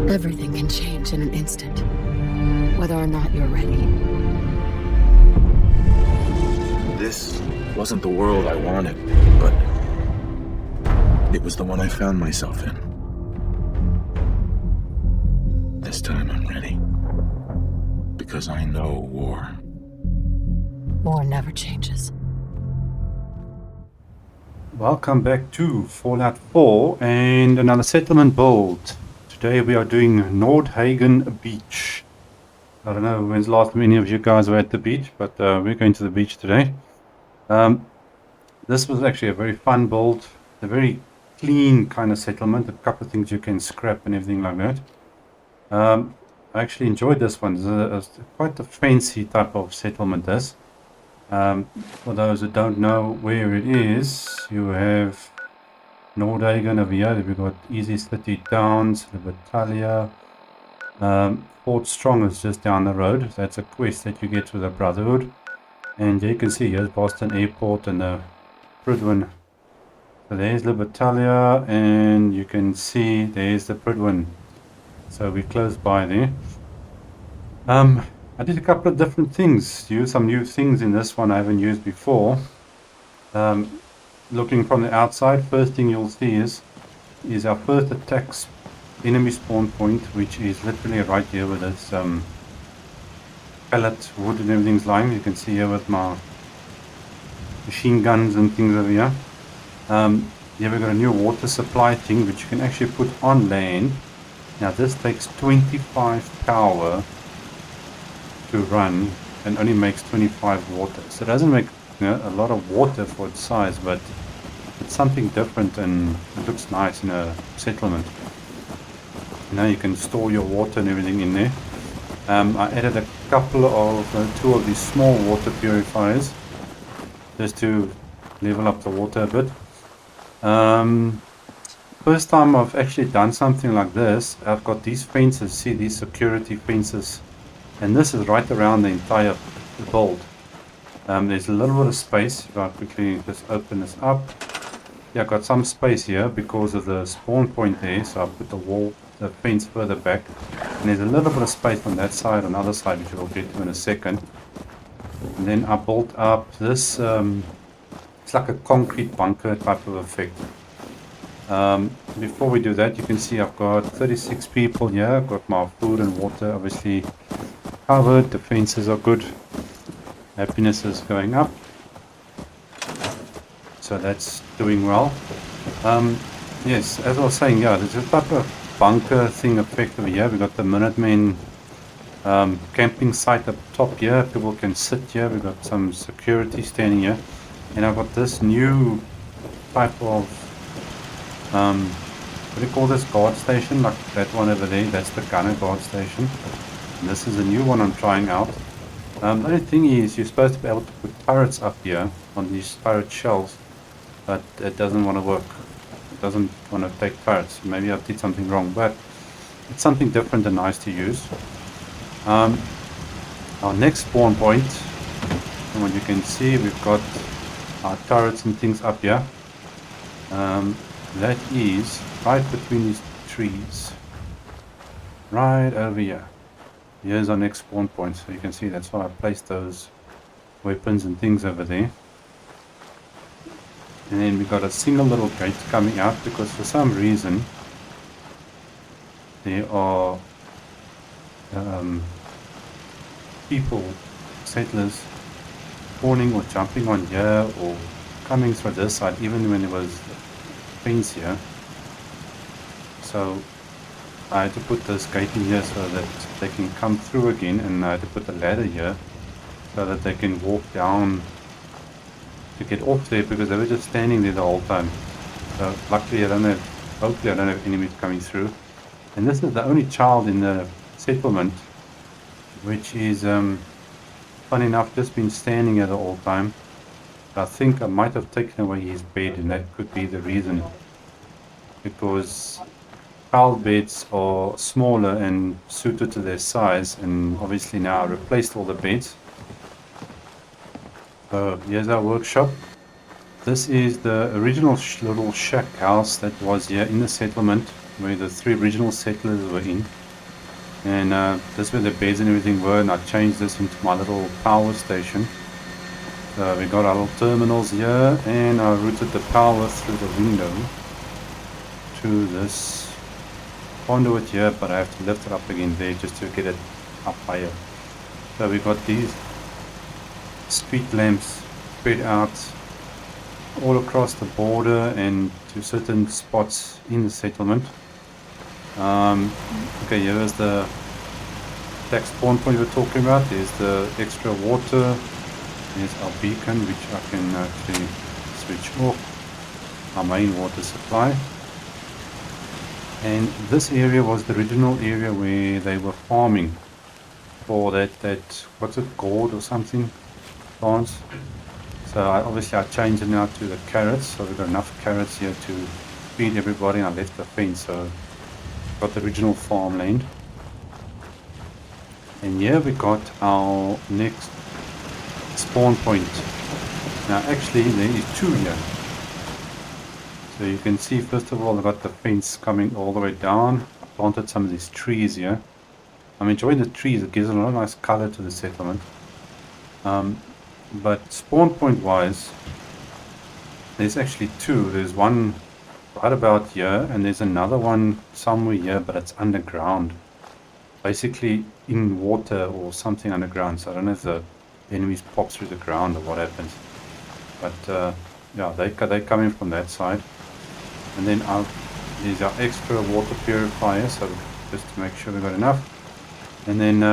Everything can change in an instant, whether or not you're ready. This wasn't the world I wanted, but it was the one I found myself in. This time I'm ready. Because I know war. War never changes. Welcome back to Fallout 4 and another settlement build. Today we are doing Nordhagen Beach. I don't know when's the last time any of you guys were at the beach, but we're going to the beach today. This was actually a very fun build, a very clean kind of settlement, a couple of things you can scrap and everything like that. I actually enjoyed this one. It's quite a fancy type of settlement this. For those that don't know where it is, you have Nordhagen over here. We've got Easy City Towns, Libertalia. Fort Strong is just down the road. That's a quest that you get with the Brotherhood. And you can see here's Boston Airport and the Prydwen. So there's Libertalia, and you can see there's the Prydwen. So we're close by there. I did a couple of different things, used some new things in this one I haven't used before. Looking from the outside, first thing you'll see is our first attack enemy spawn point, which is literally right here with this pellet wood and everything's lying. You can see here with my machine guns and things over here. Here we've got a new water supply thing which you can actually put on land. Now this takes 25 power to run and only makes 25 water, so it doesn't make a lot of water for its size, but it's something different and it looks nice in a settlement. Now you can store your water and everything in there. I added a couple of two of these small water purifiers just to level up the water a bit. First time I've actually done something like this. I've got these fences, see these security fences, and this is right around the entire build. There's a little bit of space. If I quickly just open this up, yeah, I've got some space here because of the spawn point there, so I put the fence further back, and there's a little bit of space on that side, on the other side, which we'll get to in a second. And then I built up this, it's like a concrete bunker type of effect. Before we do that, you can see I've got 36 people here. I've got my food and water obviously covered. The fences are good. Happiness is going up, so that's doing well. Yes, as I was saying, yeah, there's a type of bunker thing effect over here. We've got the Minutemen camping site up top here. People can sit here. We've got some security standing here, and I've got this new type of what do you call this, guard station, like that one over there. That's the gunner guard station, and this is a new one I'm trying out. The only thing is you're supposed to be able to put turrets up here on these turret shells, but it doesn't want to work. It doesn't want to take turrets. Maybe I did something wrong, but it's something different and nice to use. Our next spawn point, and what you can see, we've got our turrets and things up here. That is right between these trees, right over here. Here's our next spawn point, so you can see that's why I placed those weapons and things over there. And then we got a single little gate coming out because for some reason there are people, settlers, spawning or jumping on here or coming through this side, even when there was fence here. So I had to put this gate in here so that they can come through again, and I had to put a ladder here so that they can walk down to get off there, because they were just standing there the whole time. So luckily hopefully I don't have enemies coming through. And this is the only child in the settlement which is funny enough just been standing here the whole time. I think I might have taken away his bed, and that could be the reason, because child beds are smaller and suited to their size, and obviously now I replaced all the beds. So here's our workshop. This is the original little shack house that was here in the settlement. where the 3 original settlers were in. And this is where the beds and everything were, and I changed this into my little power station. So we got our little terminals here, and I routed the power through the window to this conduit here, but I have to lift it up again there just to get it up higher. So we got these street lamps spread out all across the border and to certain spots in the settlement. Okay, here's the tax spawn point we were talking about. There's the extra water. There's our beacon, which I can actually switch off. Our main water supply. And this area was the original area where they were farming for that what's it, gourd or something, plants. So obviously I changed it now to the carrots, so we've got enough carrots here to feed everybody, and I left the fence, so got the original farmland. And here we got our next spawn point. Now actually there is 2 here. So you can see, first of all, I got the fence coming all the way down. I planted some of these trees here. I'm enjoying the trees, it gives a lot of nice color to the settlement. But spawn point wise, there's actually 2. There's one right about here, and there's another one somewhere here, but it's underground. Basically in water or something underground. So I don't know if the enemies pop through the ground or what happens. But yeah, they're coming from that side. And then there's our extra water purifier, so just to make sure we got enough. And then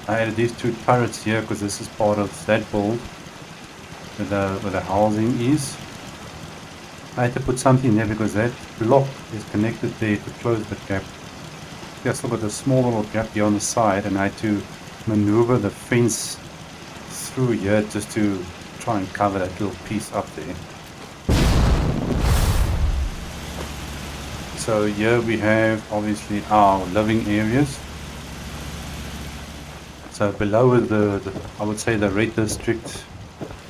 I added these 2 turrets here because this is part of that build where the housing is. I had to put something there because that block is connected there to close the gap. Yeah, so got a small little gap here on the side, and I had to maneuver the fence through here just to try and cover that little piece up there. So here we have obviously our living areas. So below is the I would say the red district,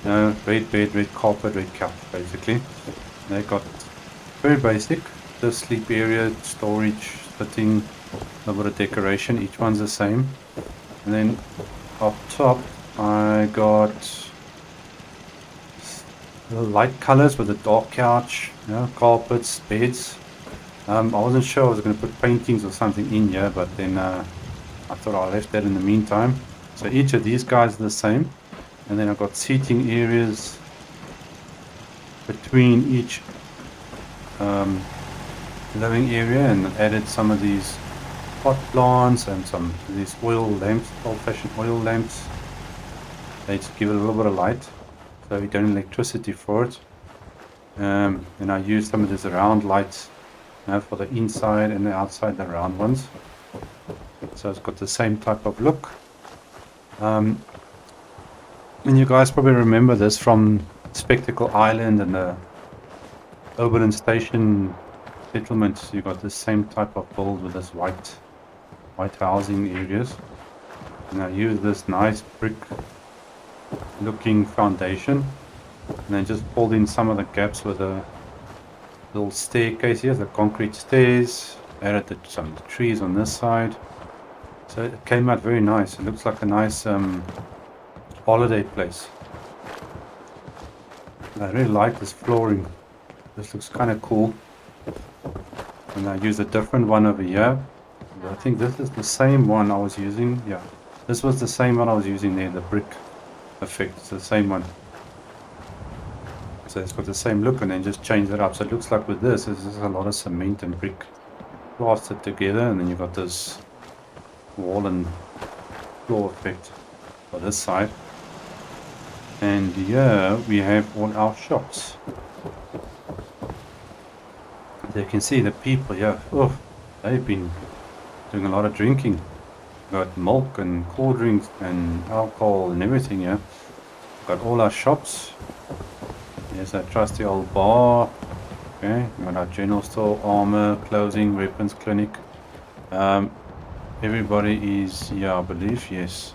red bed, red carpet, red couch basically. They got very basic, the sleep area, storage, sitting, a little bit of decoration, each one's the same. And then up top I got the light colors with the dark couch, carpets, beds. I wasn't sure I was going to put paintings or something in here, but then I thought I left that in the meantime. So each of these guys are the same. And then I've got seating areas between each living area, and added some of these pot plants and some of these oil lamps, old-fashioned oil lamps. They just give it a little bit of light, so you don't need electricity for it. And I use some of these round lights for the inside and the outside, the round ones. So it's got the same type of look. And you guys probably remember this from Spectacle Island and the Oberlin Station settlements. You got the same type of build with this white housing areas. And I use this nice brick looking foundation, and then just pulled in some of the gaps with a little staircase here, the concrete stairs. Added some trees on this side, so it came out very nice. It looks like a nice holiday place. I really like this flooring. This looks kind of cool. And I use a different one over here. I think this is the same one I was using. Yeah, this was the same one I was using there, the brick effect. It's the same one. So it's got the same look, and then just change it up. So it looks like with this is a lot of cement and brick plastered together, and then you've got this wall and floor effect for this side. And here we have all our shops. As you can see, the people here, they've been doing a lot of drinking. Got milk and cold drinks and alcohol and everything here. Got all our shops. Here's that trusty old bar. Okay, we got our general store, armor, clothing, weapons clinic. Everybody is here, I believe, yes.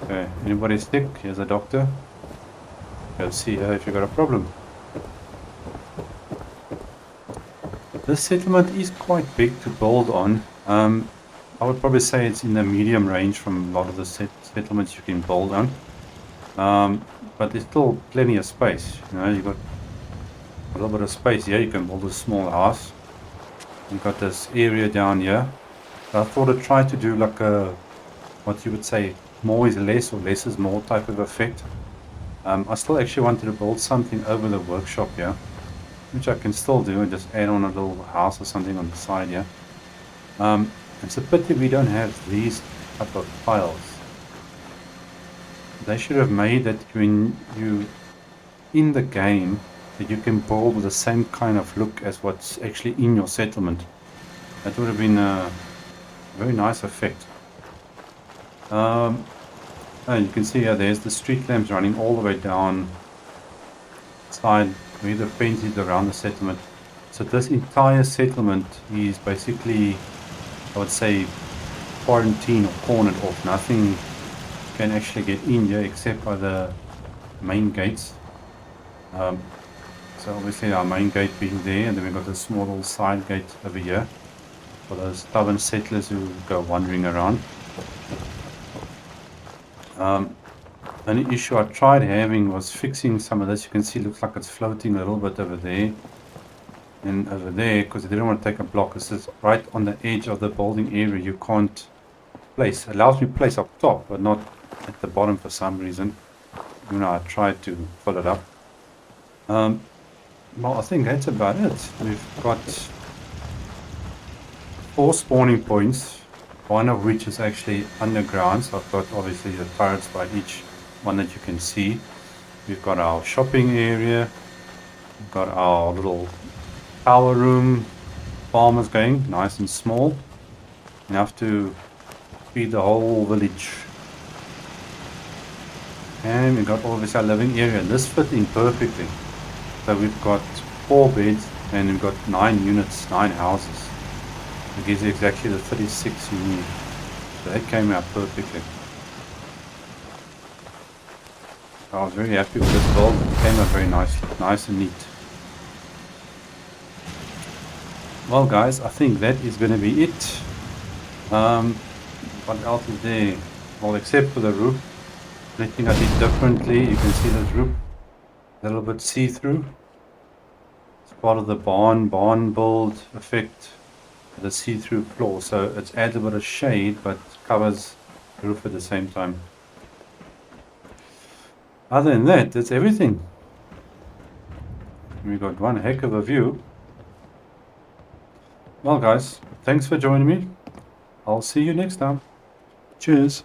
Okay, anybody sick? Here's a doctor. Go see her if you got a problem. This settlement is quite big to build on. I would probably say it's in the medium range from a lot of the settlements you can build on. But there's still plenty of space. You know, you've got a little bit of space here. You can build a small house. You've got this area down here. I thought I'd try to do like a, what you would say, more is less or less is more type of effect. I still actually wanted to build something over the workshop here, which I can still do and just add on a little house or something on the side here. It's a pity we don't have these type of tiles. They should have made that when you in the game that you can build with the same kind of look as what's actually in your settlement. That would have been a very nice effect. And you can see here there's the street lamps running all the way down side where the fence is around the settlement. So this entire settlement is basically, I would say, quarantined or cornered off. Nothing can actually get in here except by the main gates. So obviously our main gate being there, and then we've got a small little side gate over here for those stubborn settlers who go wandering around. Only issue I tried having was fixing some of this. You can see it looks like it's floating a little bit over there and over there, because I didn't want to take a block. This is right on the edge of the building area. You can't place. It allows me to place up top, but not at the bottom for some reason. You know, I tried to fill it up. Well, I think that's about it. We've got 4 spawning points, one of which is actually underground. So I've got obviously the turrets by each one that you can see. We've got our shopping area. We've got our little power room. Farmers going, nice and small. Enough to feed the whole village. And we've got obviously our living area. This fit in perfectly. So we've got 4 beds and we've got 9 units, 9 houses. It gives you exactly the 36 you need. So that came out perfectly. I was very happy with this build. It came out very nice and neat. Well guys, I think that is going to be it. What else is there? Well, except for the roof. Anything I did differently, you can see this roof a little bit see-through. It's part of the barn build effect, the see-through floor, so it adds a bit of shade but covers the roof at the same time. Other than that, that's everything. We got one heck of a view. Well guys, thanks for joining me. I'll see you next time. Cheers.